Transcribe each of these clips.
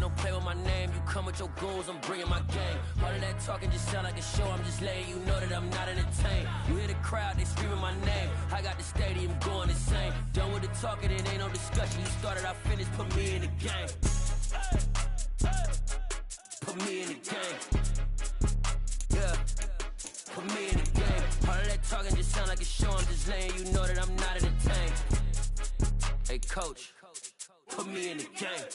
don't play with my name. You come with your goons, I'm bringing my game. All of that talking just sound like a show. I'm just letting you know that I'm not entertained. You hear the crowd, they screaming my name. I got the stadium going insane. Done with the talking, it ain't no discussion. You started, I finished, put me in the game. Put me in the game. Yeah. Put me in the game. All of that talking just sound like a show. I'm just letting you know that I'm not entertained. Hey, coach, put me in the game.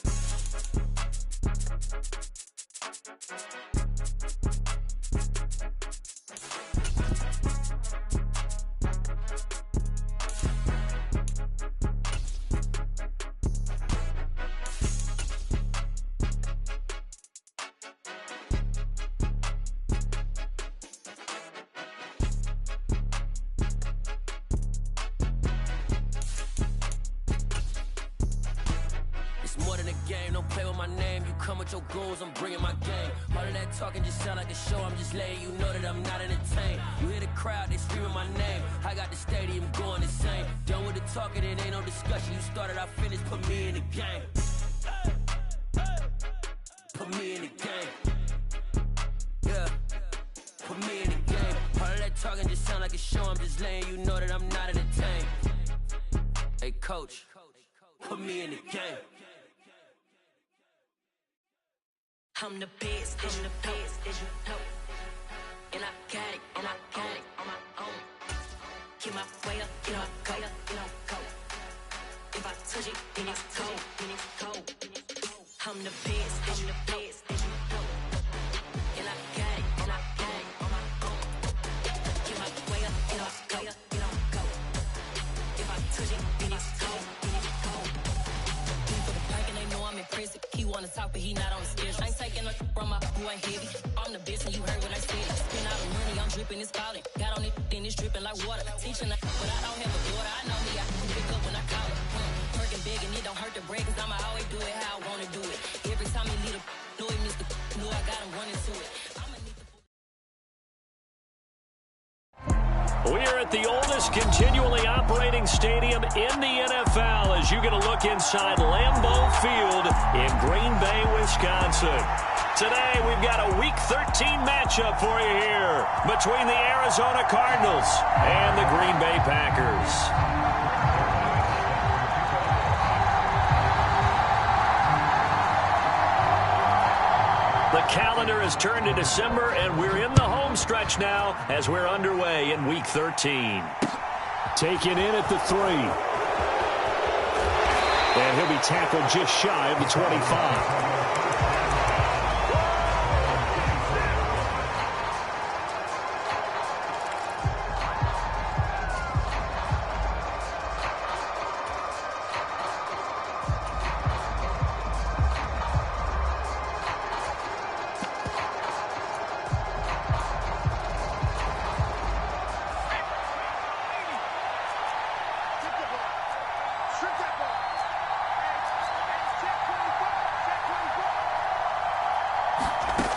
Your goals, I'm bringing my game. All of that talking just sound like a show. I'm just letting you know that I'm not entertained. You hear the crowd, they screaming my name. I got the stadium going insane. Done with the talking, it ain't no discussion. You started, I finished, put me in the game. Put me in the game. Yeah. Put me in the game. All of that talking just sound like a show. I'm just letting you know that I'm not entertained. Hey, coach, put me in the game. I'm the best, I'm the best, as you know. And I got it, and I got it on my own. Get my way up, get my go, get my go. If I touch it, then it's cold, then it's cold. I'm the best, I'm the best, as you know. And I got it, and I got it on my own. Get my way up, get my go, get my go. If I touch it, then it's cold, then it's cold. He for the bike and they know I'm impressive. He wanna talk, but he not on the schedule. I ain't taking no from my boy heavy. I'm the best and you heard what I said. Spend all the money, I'm dripping, it's spouting. Got on it, then it's dripping like water. Teaching but I don't have a daughter. I know me, I can pick up when I call it. Working big and it don't hurt the break, cause I'ma always do it how I wanna do it. Every time he lead a know he missed the know I got him running to it. We are at the oldest continually operating stadium in the NFL as you get a look inside Lambeau Field in Green Bay, Wisconsin. Today we've got a Week 13 matchup for you here between the Arizona Cardinals and the Green Bay Packers. The calendar has turned to December, and we're in the home stretch now as we're underway in Week 13. Taken in at the 3. And he'll be tackled just shy of the 25.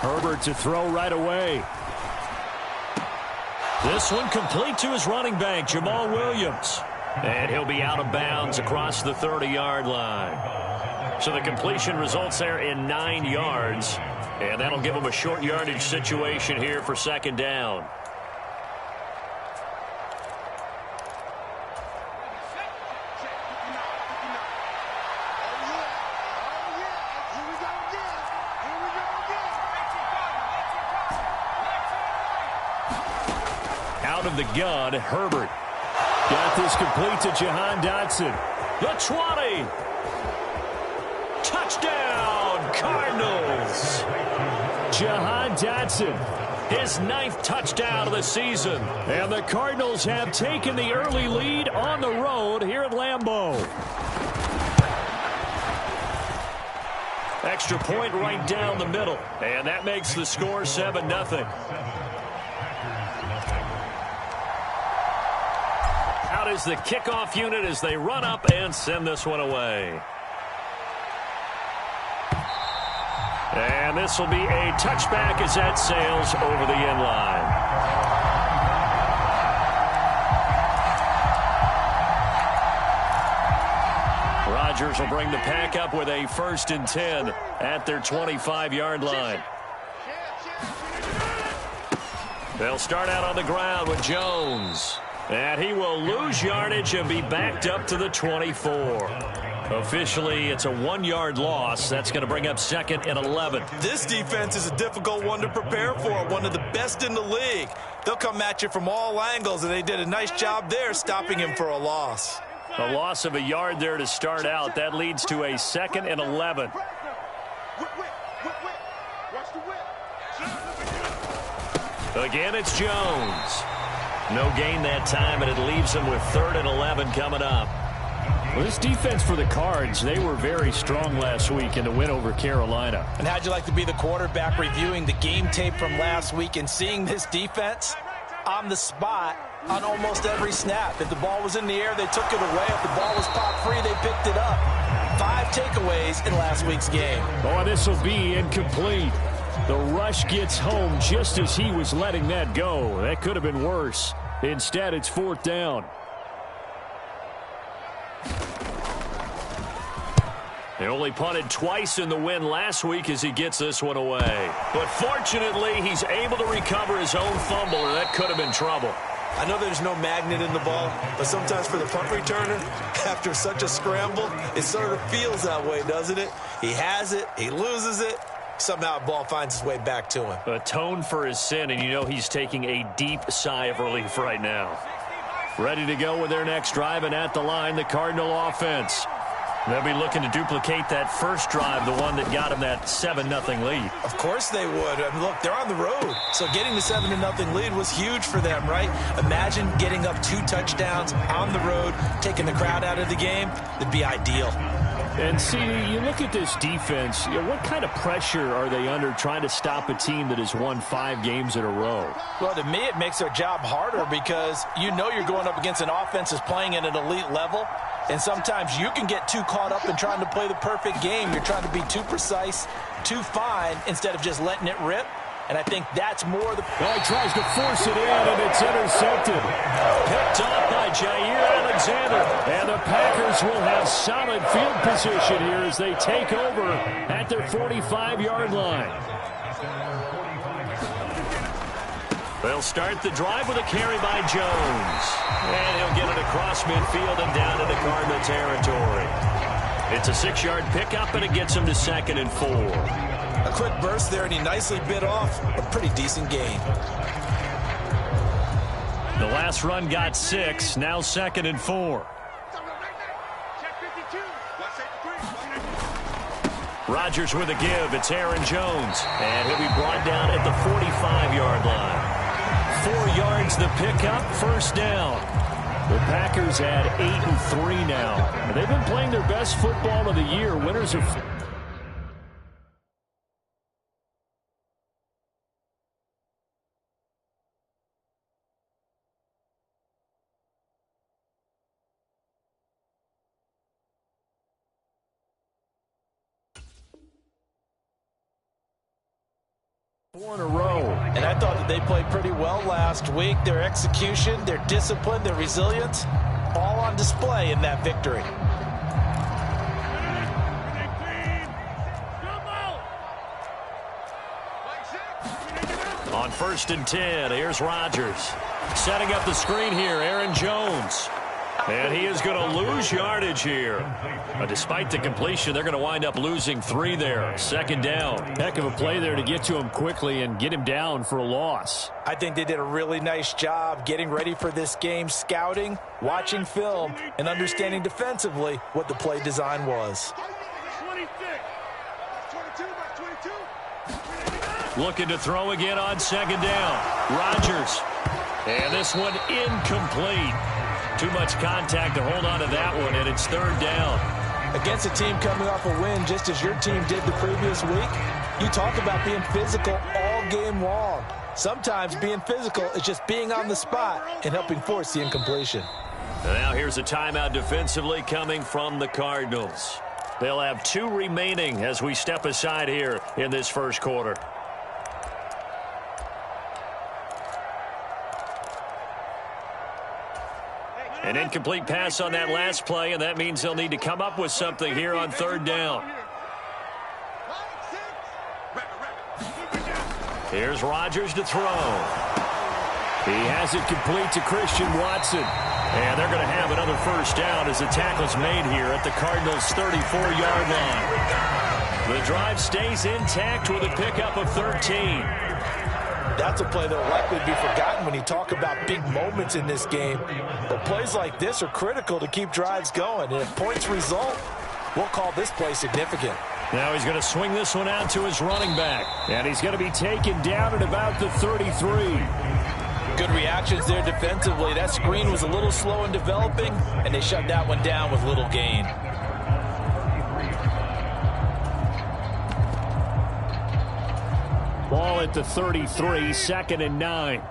Herbert to throw right away. This one complete to his running back, Jamal Williams. And he'll be out of bounds across the 30-yard line. So the completion results there in 9 yards. And that'll give him a short yardage situation here for second down. Out of the gun, Herbert. Got this complete to Jahan Dotson. The 20. Touchdown, Cardinals. Jahan Dotson. His 9th touchdown of the season. And the Cardinals have taken the early lead on the road here at Lambeau. Extra point right down the middle. And that makes the score 7-0. Out is the kickoff unit as they run up and send this one away. And this will be a touchback as that sails over the end line. Rodgers will bring the pack up with a 1st and 10 at their 25-yard line. They'll start out on the ground with Jones. And he will lose yardage and be backed up to the 24. Officially, it's a 1-yard loss. That's going to bring up 2nd and 11. This defense is a difficult one to prepare for, one of the best in the league. They'll come at you from all angles, and they did a nice job there stopping him for a loss. A loss of a yard there to start out. That leads to a 2nd and 11. Again, it's Jones. No gain that time, and it leaves them with 3rd and 11 coming up. Well, this defense for the Cards, they were very strong last week in the win over Carolina. And how'd you like to be the quarterback reviewing the game tape from last week and seeing this defense on the spot on almost every snap? If the ball was in the air, they took it away. If the ball was popped free, they picked it up. 5 takeaways in last week's game. Oh, this will be incomplete. The rush gets home just as he was letting that go. That could have been worse. Instead, it's 4th down. They only punted twice in the win last week as he gets this one away. But fortunately, he's able to recover his own fumble, or that could have been trouble. I know there's no magnet in the ball, but sometimes for the punt returner, after such a scramble, it sort of feels that way, doesn't it? He has it, he loses it. Somehow the ball finds its way back to him. Atone for his sin, and you know he's taking a deep sigh of relief right now. Ready to go with their next drive, and at the line, the Cardinal offense. They'll be looking to duplicate that first drive, the one that got them that 7-0 lead. Of course they would. I mean, look, they're on the road. So getting the 7-0 lead was huge for them, right? Imagine getting up 2 touchdowns on the road, taking the crowd out of the game. That'd be ideal. And see, you look at this defense, what kind of pressure are they under trying to stop a team that has won 5 games in a row? Well, to me, it makes their job harder because you know you're going up against an offense that's playing at an elite level. And sometimes you can get too caught up in trying to play the perfect game. You're trying to be too precise, too fine, instead of just letting it rip. And I think that's more the... Well, he tries to force it in, and it's intercepted. Picked off by Jair Alexander. And the Packers will have solid field position here as they take over at their 45-yard line. They'll start the drive with a carry by Jones. And he'll get it across midfield and down into Cardinal territory. It's a 6-yard pickup, and it gets him to 2nd and 4. A quick burst there, and he nicely bit off a pretty decent gain. The last run got 6, now 2nd and 4. Rodgers with a give. It's Aaron Jones. And he'll be brought down at the 45-yard line. 4 yards the pickup, 1st down. The Packers at 8-3 now. They've been playing their best football of the year. Winners are... in a row. And I thought that they played pretty well last week. Their execution, their discipline, their resilience, all on display in that victory. On 1st and 10, here's Rodgers. Setting up the screen here, Aaron Jones. And he is going to lose yardage here. Despite the completion, they're going to wind up losing 3 there. 2nd down. Heck of a play there to get to him quickly and get him down for a loss. I think they did a really nice job getting ready for this game, scouting, watching film, and understanding defensively what the play design was. Looking to throw again on 2nd down. Rodgers. And this one incomplete. Too much contact to hold on to that one, and it's 3rd down. Against a team coming off a win just as your team did the previous week, you talk about being physical all game long. Sometimes being physical is just being on the spot and helping force the incompletion. Now here's a timeout defensively coming from the Cardinals. They'll have 2 remaining as we step aside here in this 1st quarter. An incomplete pass on that last play, and that means they'll need to come up with something here on third down. Here's Rodgers to throw. He has it complete to Christian Watson. And they're going to have another first down as the tackle's made here at the Cardinals' 34-yard line. The drive stays intact with a pickup of 13. That's a play that will likely be forgotten when you talk about big moments in this game. But plays like this are critical to keep drives going. And if points result, we'll call this play significant. Now he's going to swing this one out to his running back. And he's going to be taken down at about the 33. Good reactions there defensively. That screen was a little slow in developing, and they shut that one down with little gain. Ball at the 33, 2nd and 9.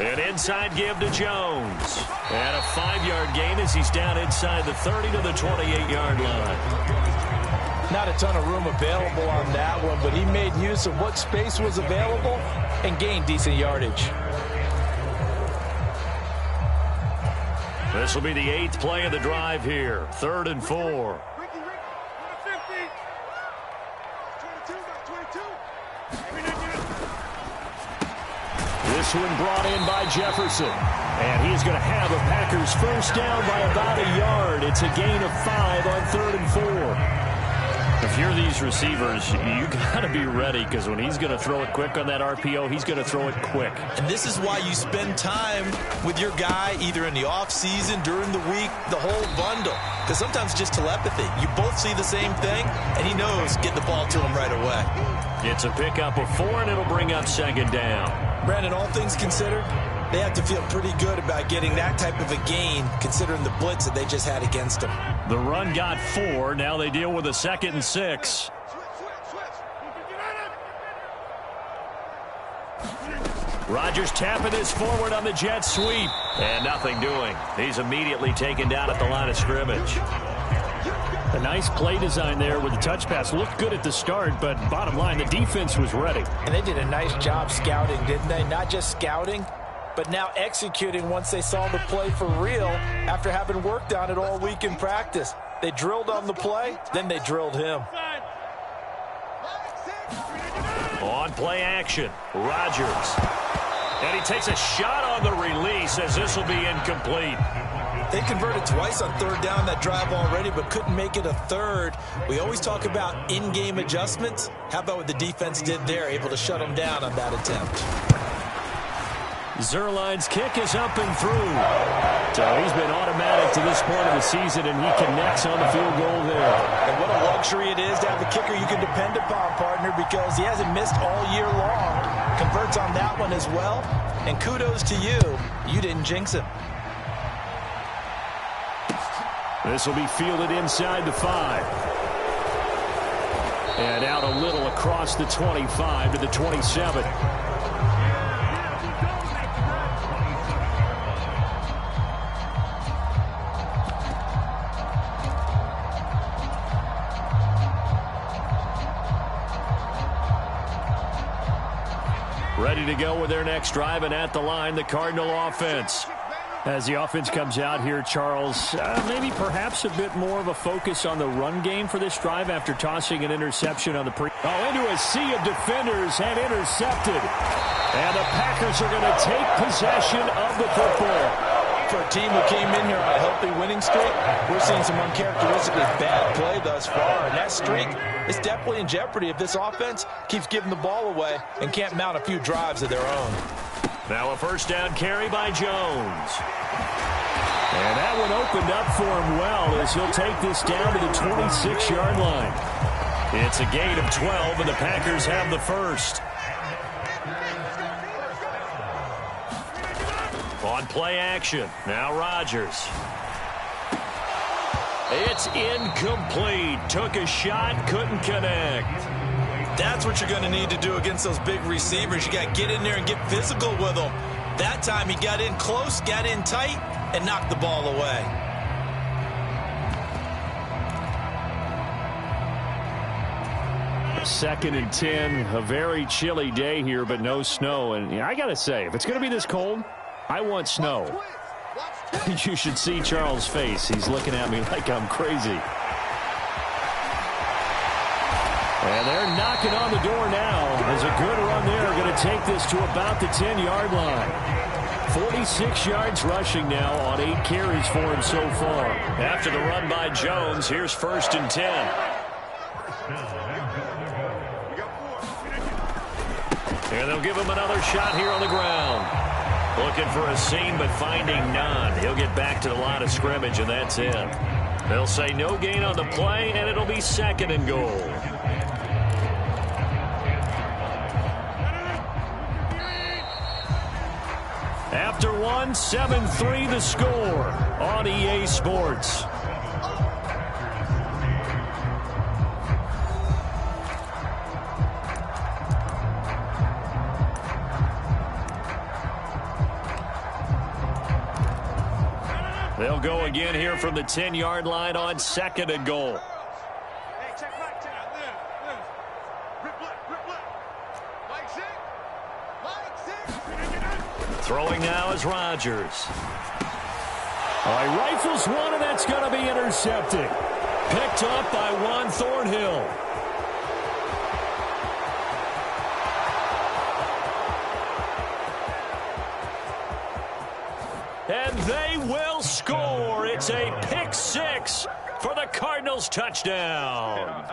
An inside give to Jones. And a 5-yard gain as he's down inside the 30 to the 28-yard line. Not a ton of room available on that one, but he made use of what space was available and gained decent yardage. This will be the 8th play of the drive here. 3rd and 4. This one brought in by Jefferson. And he's going to have a Packers first down by about a yard. It's a gain of 5 on 3rd and 4. If you're these receivers, you got to be ready because when he's going to throw it quick on that RPO, he's going to throw it quick. And this is why you spend time with your guy either in the offseason, during the week, the whole bundle. Because sometimes just telepathy. You both see the same thing, and he knows get the ball to him right away. It's a pickup of 4, and it'll bring up 2nd down. Brandon, all things considered, they have to feel pretty good about getting that type of a gain considering the blitz that they just had against them. The run got 4. Now they deal with a 2nd and 6. Rodgers tapping this forward on the jet sweep. And nothing doing. He's immediately taken down at the line of scrimmage. A nice play design there with the touch pass. Looked good at the start, but bottom line, the defense was ready. And they did a nice job scouting, didn't they? Not just scouting, but now executing once they saw the play for real after having worked on it all week in practice. They drilled on the play, then they drilled him. On play action, Rodgers. And he takes a shot on the release as this will be incomplete. They converted twice on 3rd down that drive already, but couldn't make it a 3rd. We always talk about in-game adjustments. How about what the defense did there, able to shut them down on that attempt? Zuerlein's kick is up and through. So he's been automatic to this point of the season, and he connects on the field goal there. And what a luxury it is to have a kicker you can depend upon, partner, because he hasn't missed all year long. Converts on that one as well. And kudos to you. You didn't jinx him. This will be fielded inside the 5. And out a little across the 25 to the 27. Ready to go with their next drive, and at the line, the Cardinal offense. As the offense comes out here, Charles, maybe perhaps a bit more of a focus on the run game for this drive after tossing an interception on the into a sea of defenders and intercepted. And the Packers are going to take possession of the football. For a team who came in here on a healthy winning streak, we're seeing some uncharacteristically bad play thus far. And that streak is definitely in jeopardy if this offense keeps giving the ball away and can't mount a few drives of their own. Now a first down carry by Jones. And that one opened up for him well as he'll take this down to the 26-yard line. It's a gain of 12, and the Packers have the first. On play action, now Rodgers. It's incomplete. Took a shot, couldn't connect. That's what you're going to need to do against those big receivers. You got to get in there and get physical with them. That time he got in close, got in tight, and knocked the ball away. 2nd and 10. A very chilly day here, but no snow. And I got to say, if it's going to be this cold, I want snow. You should see Charles' face. He's looking at me like I'm crazy. And they're knocking on the door now. As a good run there, going to take this to about the 10-yard line. 46 yards rushing now on 8 carries for him so far. After the run by Jones, here's 1st and 10. And they'll give him another shot here on the ground. Looking for a seam, but finding none. He'll get back to the line of scrimmage, and that's it. They'll say no gain on the play, and it'll be 2nd and goal. After one, 7-3 the score on EA Sports. They'll go again here from the 10-yard line on 2nd and goal. Throwing now is Rodgers. All right, rifles one, and that's going to be intercepted. Picked up by Juan Thornhill. And they will score. It's a pick six for the Cardinals touchdown.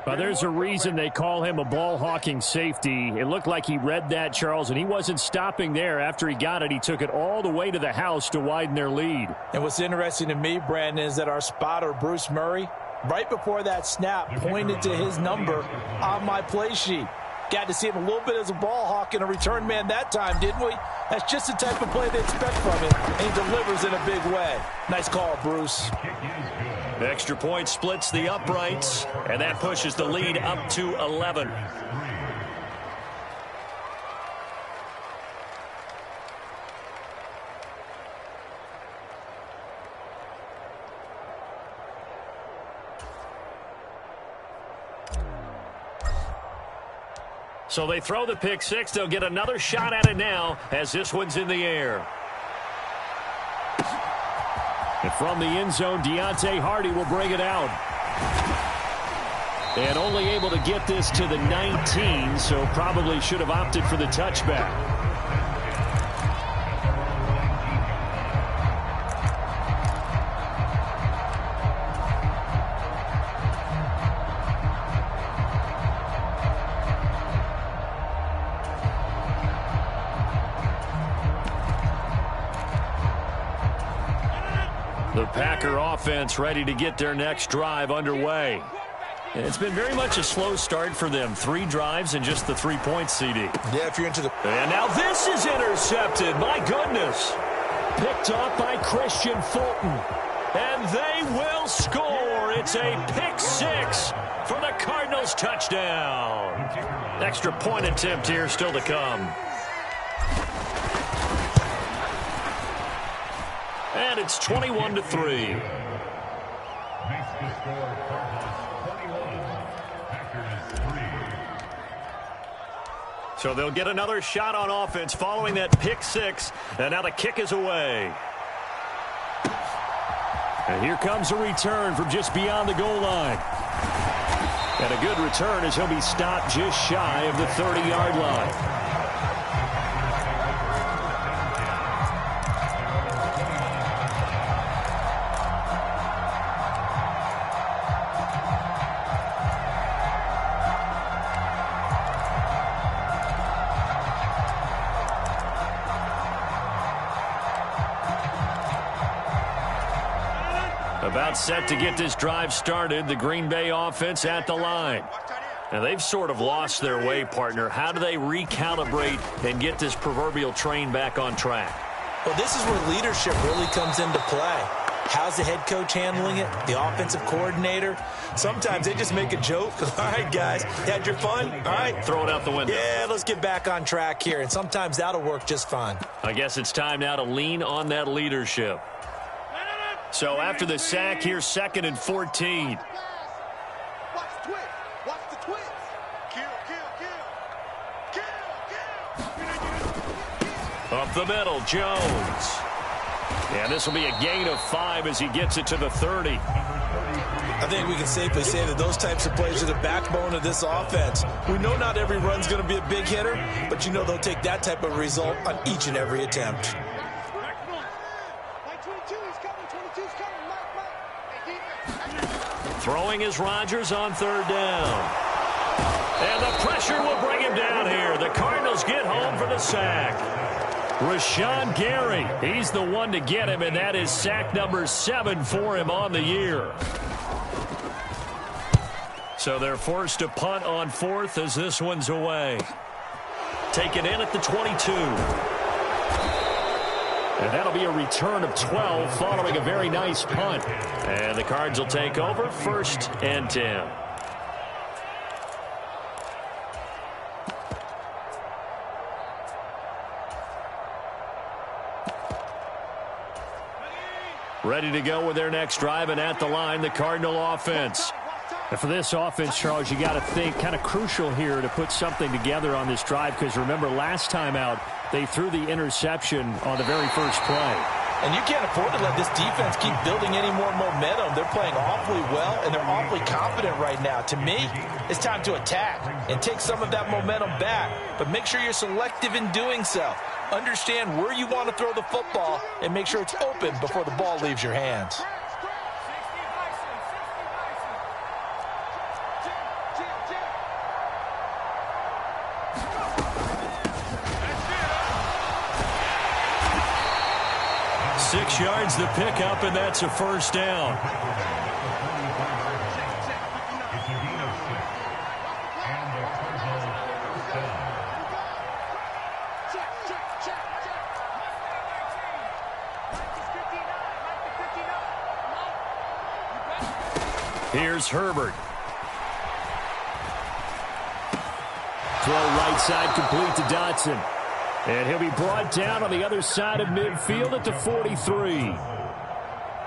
Well, there's a reason they call him a ball-hawking safety. It looked like he read that, Charles, and he wasn't stopping there. After he got it, he took it all the way to the house to widen their lead. And what's interesting to me, Brandon, is that our spotter, Bruce Murray, right before that snap, pointed to his number on my play sheet. Got to see him a little bit as a ball hawk and a return man that time, didn't we? That's just the type of play they expect from him, and he delivers in a big way. Nice call, Bruce. The extra point splits the uprights, and that pushes the lead up to 11. So they throw the pick six. They'll get another shot at it now as this one's in the air. And from the end zone, Deontay Hardy will bring it out. And only able to get this to the 19, so probably should have opted for the touchback. The Packer offense ready to get their next drive underway. It's been very much a slow start for them. 3 drives and just the 3 points, CD. Yeah, if you're into the... And now this is intercepted. My goodness. Picked up by Christian Fulton. And they will score. It's a pick six for the Cardinals touchdown. Extra point attempt here still to come. And it's 21-3. So they'll get another shot on offense following that pick six. And now the kick is away. And here comes a return from just beyond the goal line. And a good return as he'll be stopped just shy of the 30-yard line. About set to get this drive started. The Green Bay offense at the line. Now they've sort of lost their way, partner. How do they recalibrate and get this proverbial train back on track? Well, this is where leadership really comes into play. How's the head coach handling it? The offensive coordinator? Sometimes they just make a joke. All right, guys, had your fun? All right. Throw it out the window. Yeah, let's get back on track here. And sometimes that'll work just fine. I guess it's time now to lean on that leadership. So after the sack, here's 2nd and 14. Up the middle, Jones. And this will be a gain of 5 as he gets it to the 30. I think we can safely say that those types of plays are the backbone of this offense. We know not every run's going to be a big hitter, but you know they'll take that type of result on each and every attempt. Throwing is Rodgers on 3rd down. And the pressure will bring him down here. The Cardinals get home for the sack. Rashawn Gary, he's the one to get him, and that is sack number 7 for him on the year. So they're forced to punt on 4th as this one's away. Taken in at the 22. And that'll be a return of 12 following a very nice punt. And the Cards will take over 1st and 10. Ready to go with their next drive, and at the line, the Cardinal offense. And for this offense, Charles, you got to think kind of crucial here to put something together on this drive, because remember last time out, they threw the interception on the very first play. And you can't afford to let this defense keep building any more momentum. They're playing awfully well, and they're awfully confident right now. To me, it's time to attack and take some of that momentum back, but make sure you're selective in doing so. Understand where you want to throw the football and make sure it's open before the ball leaves your hands. Six yards the pickup, and that's a first down. Here's Herbert. Throw right side complete to Dotson. And he'll be brought down on the other side of midfield at the 43.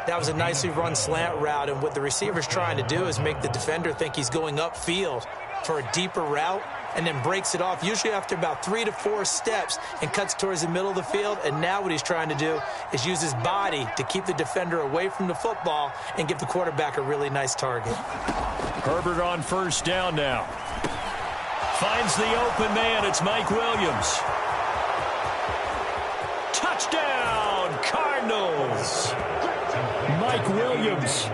That was a nicely run slant route, and what the receiver's trying to do is make the defender think he's going upfield for a deeper route, and then breaks it off, usually after about 3 to 4 steps, and cuts towards the middle of the field. And now what he's trying to do is use his body to keep the defender away from the football and give the quarterback a really nice target. Herbert on first down now. Finds the open man. It's Mike Williams. Touchdown, Cardinals. Mike Williams,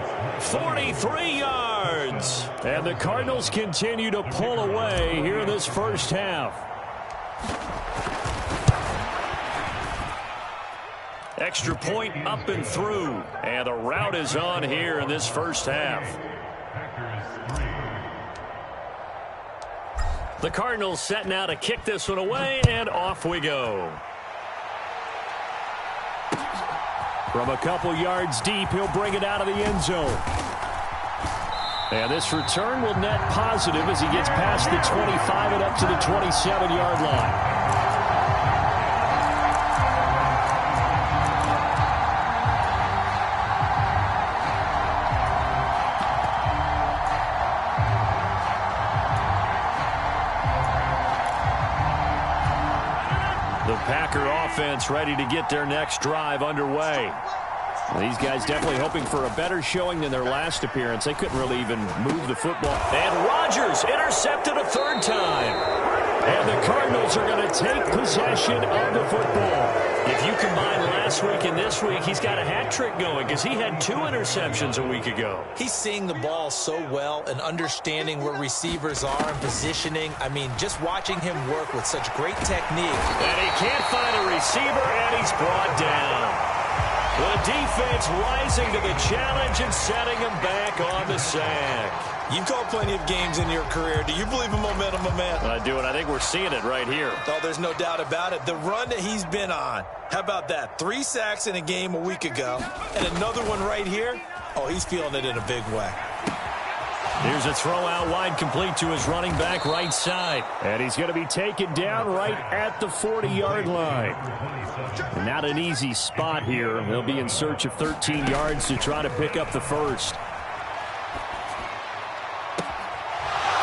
43 yards. And the Cardinals continue to pull away here in this first half. Extra point up and through. And the route is on here in this first half. The Cardinals set now to kick this one away, and off we go. From a couple yards deep, he'll bring it out of the end zone. And this return will net positive as he gets past the 25 and up to the 27-yard line. The Packer offense ready to get their next drive underway. These guys definitely hoping for a better showing than their last appearance. They couldn't really even move the football. And Rodgers intercepted a 3rd time. And the Cardinals are going to take possession of the football. If you combine last week and this week, he's got a hat trick going because he had 2 interceptions a week ago. He's seeing the ball so well and understanding where receivers are and positioning. I mean, just watching him work with such great technique. And he can't find a receiver, and he's brought down. The defense rising to the challenge and setting him back on the sack. You've called plenty of games in your career. Do you believe in momentum, my man? I do, and I think we're seeing it right here. Oh, there's no doubt about it. The run that he's been on. How about that? 3 sacks in a game a week ago, and another one right here. Oh, he's feeling it in a big way. Here's a throw out wide, complete to his running back right side. And he's going to be taken down right at the 40-yard line. Not an easy spot here. They'll be in search of 13 yards to try to pick up the first.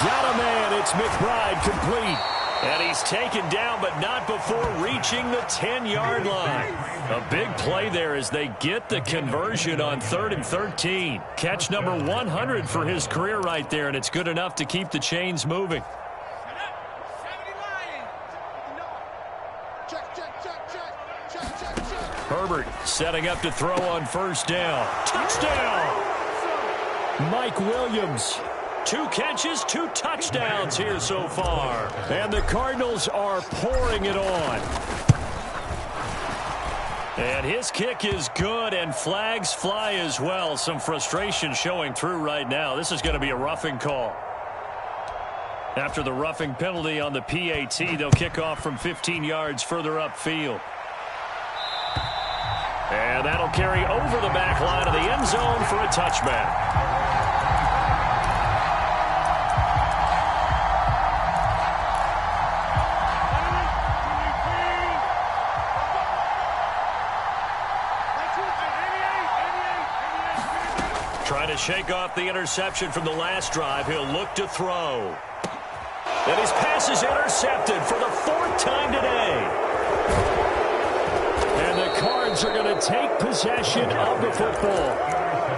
Got a man. It's McBride complete. And he's taken down, but not before reaching the 10-yard line. A big play there as they get the conversion on 3rd and 13. Catch number 100 for his career right there, and it's good enough to keep the chains moving. Herbert setting up to throw on 1st down. Touchdown! Mike Williams. 2 catches, 2 touchdowns here so far. And the Cardinals are pouring it on. And his kick is good, and flags fly as well. Some frustration showing through right now. This is going to be a roughing call. After the roughing penalty on the PAT, they'll kick off from 15 yards further upfield. And that'll carry over the back line of the end zone for a touchback. Trying to shake off the interception from the last drive. He'll look to throw. And his pass is intercepted for the 4th time today. And the Cards are going to take possession of the football.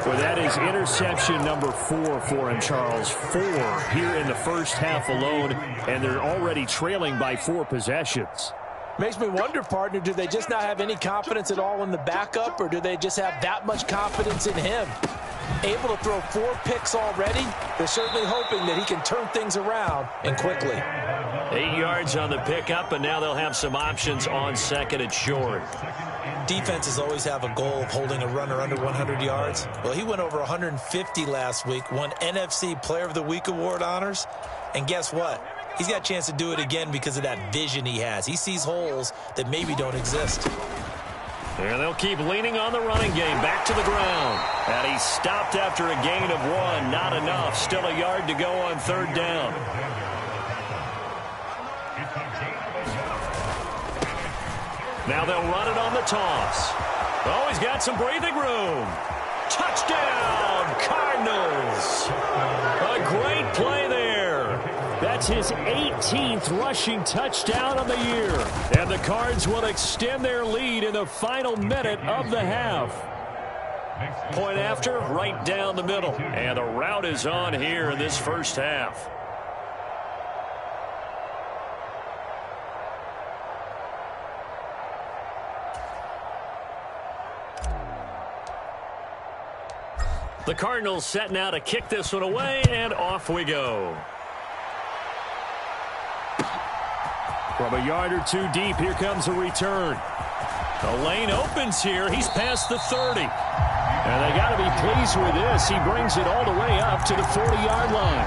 Well, that is interception number 4 for him, Charles. 4 here in the first half alone, and they're already trailing by 4 possessions. Makes me wonder, partner, do they just not have any confidence at all in the backup, or do they just have that much confidence in him? Able to throw 4 picks already, they're certainly hoping that he can turn things around and quickly. 8 yards on the pickup, and now they'll have some options on 2nd and short. Defenses always have a goal of holding a runner under 100 yards. Well, he went over 150 last week, won NFC Player of the Week award honors, and guess what? He's got a chance to do it again because of that vision he has. He sees holes that maybe don't exist. And they'll keep leaning on the running game. Back to the ground. And he stopped after a gain of 1. Not enough. Still a yard to go on 3rd down. Now they'll run it on the toss. Oh, he's got some breathing room. Touchdown, Cardinals. A great play there. That's his 18th rushing touchdown of the year. And the Cards will extend their lead in the final minute of the half. Point after, right down the middle. And the route is on here in this first half. The Cardinals setting out to kick this one away, and off we go. From a yard or 2 deep, here comes a return. The lane opens here. He's past the 30. And they got to be pleased with this. He brings it all the way up to the 40-yard line.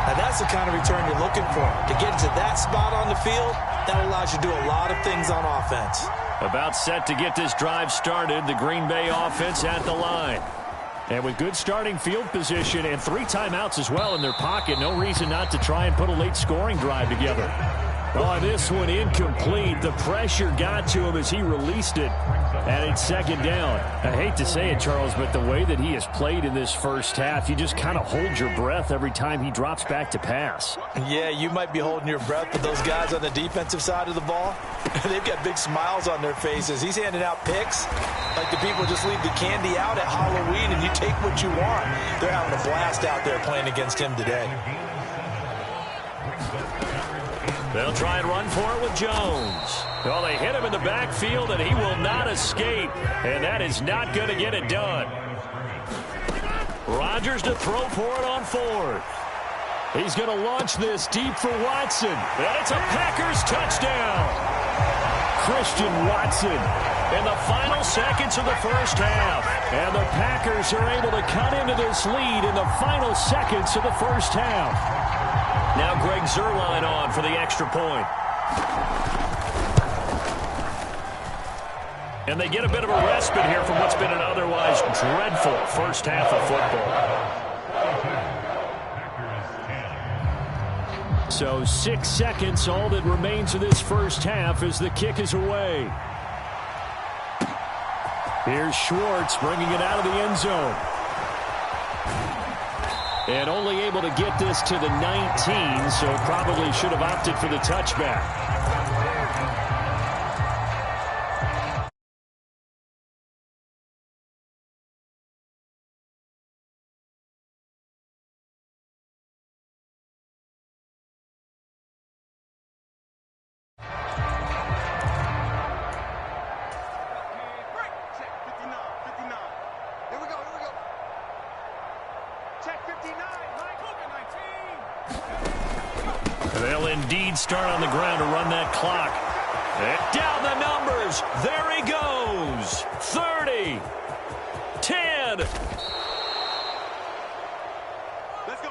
Now that's the kind of return you're looking for. To get to that spot on the field, that allows you to do a lot of things on offense. About set to get this drive started, the Green Bay offense at the line. And with good starting field position and 3 timeouts as well in their pocket, no reason not to try and put a late scoring drive together. Oh, this one incomplete. The pressure got to him as he released it. And it's 2nd down. I hate to say it, Charles, but the way that he has played in this first half, you just kind of hold your breath every time he drops back to pass. Yeah, you might be holding your breath, but those guys on the defensive side of the ball, they've got big smiles on their faces. He's handing out picks like the people just leave the candy out at Halloween and you take what you want. They're having a blast out there playing against him today. They'll try and run for it with Jones. Well, they hit him in the backfield, and he will not escape. And that is not going to get it done. Rodgers to throw for it on 4th. He's going to launch this deep for Watson. And it's a Packers touchdown. Christian Watson in the final seconds of the first half. And the Packers are able to cut into this lead in the final seconds of the first half. Now Greg Zuerlein on for the extra point. And they get a bit of a respite here from what's been an otherwise dreadful first half of football. So 6 seconds, all that remains of this first half as the kick is away. Here's Schwartz bringing it out of the end zone. And only able to get this to the 19, so probably should have opted for the touchback. They'll indeed start on the ground to run that clock. Down the numbers. There he goes. 30. 10. Let's go.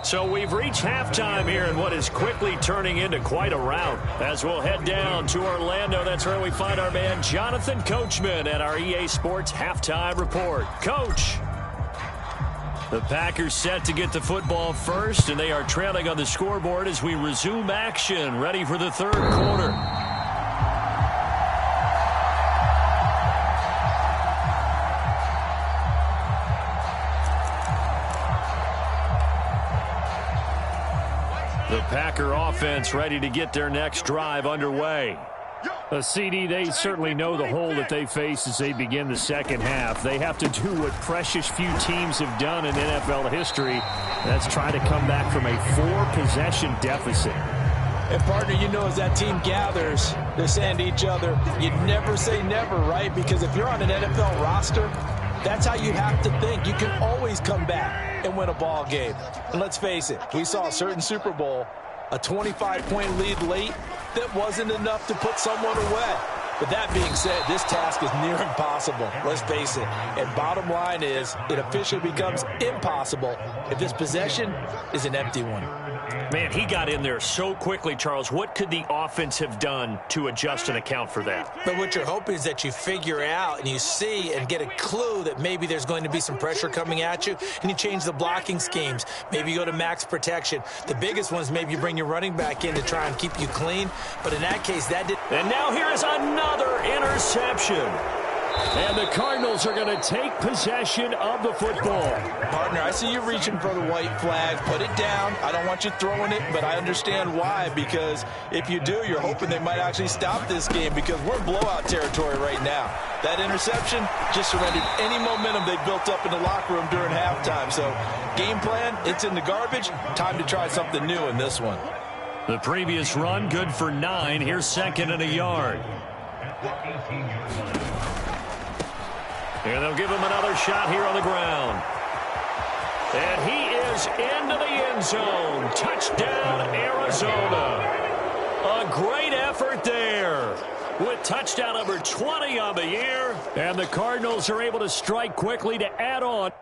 So we've reached halftime here in what is quickly turning into quite a rout. As we'll head down to Orlando, that's where we find our man Jonathan Coachman at our EA Sports Halftime Report. Coach. The Packers set to get the football first, and they are trailing on the scoreboard as we resume action, ready for the third quarter. The Packer offense ready to get their next drive underway. CD, they certainly know the hole that they face as they begin the second half. They have to do what precious few teams have done in NFL history. That's try to come back from a 4-possession deficit. And, partner, you know, as that team gathers, they're saying to each other, you never say never, right? Because if you're on an NFL roster, that's how you have to think. You can always come back and win a ball game. And let's face it, we saw a certain Super Bowl, a 25-point lead late that wasn't enough to put someone away. But that being said, this task is near impossible. Let's face it. And bottom line is, it officially becomes impossible if this possession is an empty one. Man, he got in there so quickly, Charles. What could the offense have done to adjust and account for that? But what you're hoping is that you figure out and you see and get a clue that maybe there's going to be some pressure coming at you, and you change the blocking schemes. Maybe you go to max protection. The biggest one is maybe you bring your running back in to try and keep you clean. But in that case, that did. And now here is another interception. And the Cardinals are going to take possession of the football. Partner, I see you reaching for the white flag. Put it down. I don't want you throwing it, but I understand why. Because if you do, you're hoping they might actually stop this game, because we're in blowout territory right now. That interception just surrendered any momentum they built up in the locker room during halftime. So game plan, it's in the garbage. Time to try something new in this one. The previous run, good for 9. Here's 2nd and a yard. And they'll give him another shot here on the ground. And he is into the end zone. Touchdown, Arizona. A great effort there with touchdown number 20 on the year. And the Cardinals are able to strike quickly to add on.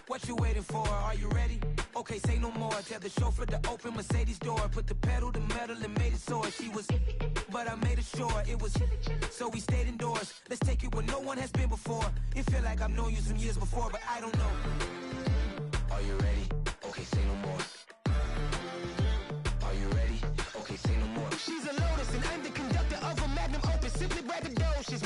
What you waiting for? Are you ready? Okay, say no more. Tell the chauffeur to open Mercedes door. Put the pedal to metal and made it soar. She was, but I made it sure it was. So we stayed indoors. Let's take it where no one has been before. It feel like I've known you some years before, but I don't know. Are you ready? Okay, say no more.